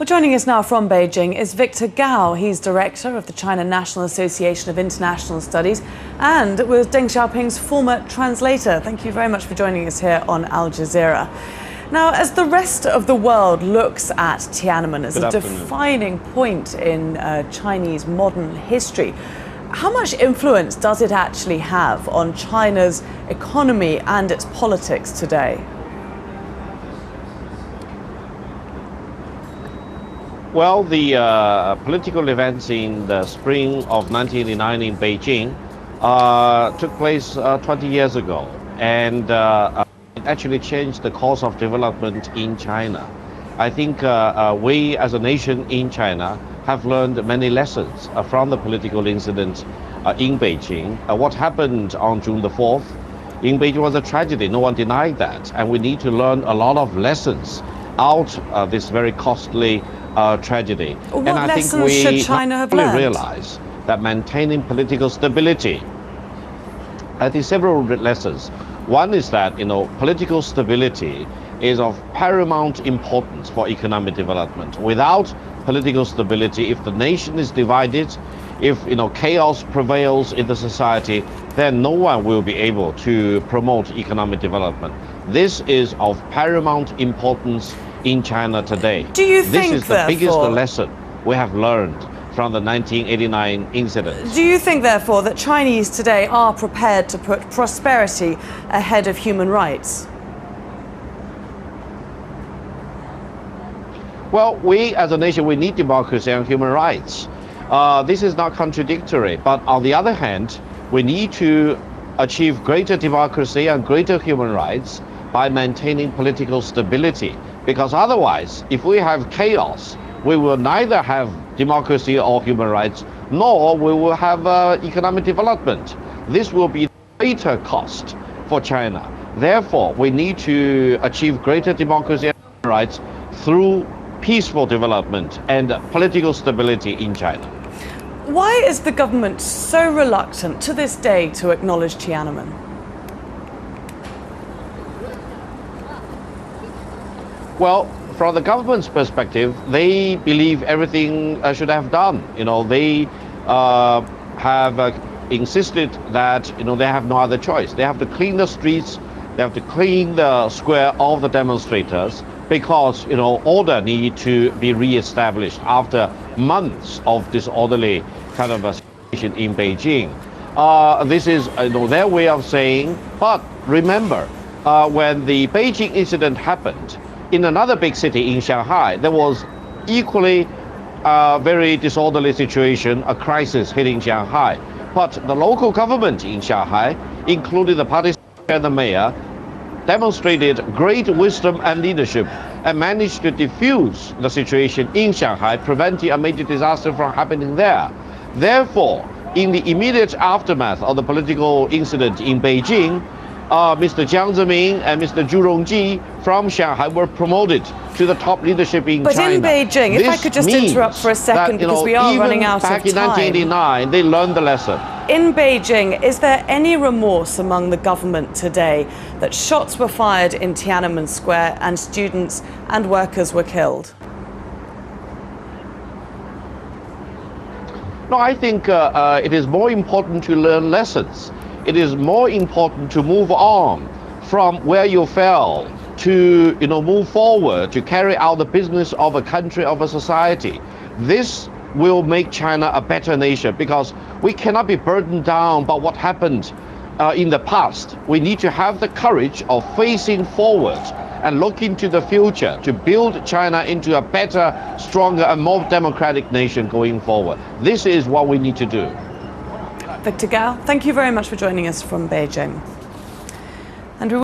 Well, joining us now from Beijing is Victor Gao. He's director of the China National Association of International Studies and was Deng Xiaoping's former translator. Thank you very much for joining us here on Al Jazeera. Now, as the rest of the world looks at Tiananmen as a defining point in Chinese modern history, how much influence does it actually have on China's economy and its politics today? Well, the political events in the spring of 1989 in Beijing took place 20 years ago, and it actually changed the course of development in China. I think we as a nation in China have learned many lessons from the political incident in Beijing. What happened on June the 4th in Beijing was a tragedy, no one denied that, and we need to learn a lot of lessons out of this very costly tragedy. What and I lessons think we should China have learned? Realize that maintaining political stability, I think several lessons. One is that, political stability is of paramount importance for economic development. Without political stability, if the nation is divided, if chaos prevails in the society, then no one will be able to promote economic development. This is of paramount importance in China today. Do you think, this is the biggest lesson we have learned from the 1989 incident. Do you think, therefore, that Chinese today are prepared to put prosperity ahead of human rights? Well, we as a nation, we need democracy and human rights. This is not contradictory, but on the other hand, we need to achieve greater democracy and greater human rights by maintaining political stability. Because otherwise, if we have chaos, we will neither have democracy or human rights, nor we will have economic development. This will be greater cost for China. Therefore, we need to achieve greater democracy and human rights through peaceful development and political stability in China. Why is the government so reluctant to this day to acknowledge Tiananmen? Well, from the government's perspective, they believe everything should have done. They have insisted that they have no other choice. They have to clean the streets, they have to clean the square of the demonstrators, because order need to be re-established after months of disorderly kind of a situation in Beijing. This is their way of saying. But remember, when the Beijing incident happened, in another big city in Shanghai, there was equally very disorderly situation, a crisis hitting Shanghai. But the local government in Shanghai, including the party and the mayor, demonstrated great wisdom and leadership and managed to defuse the situation in Shanghai, preventing a major disaster from happening there. Therefore, in the immediate aftermath of the political incident in Beijing, Mr. Jiang Zemin and Mr. Zhu Rongji from Shanghai were promoted to the top leadership in China. But in Beijing, if I could just interrupt for a second, because we are running out of time. Back in 1989, they learned the lesson. In Beijing, is there any remorse among the government today that shots were fired in Tiananmen Square and students and workers were killed? No, I think it is more important to learn lessons. It is more important to move on from where you fell to move forward, to carry out the business of a country, of a society. This will make China a better nation, because we cannot be burdened down by what happened in the past. We need to have the courage of facing forward and looking to the future to build China into a better, stronger and more democratic nation going forward. This is what we need to do. Victor Gao, thank you very much for joining us from Beijing.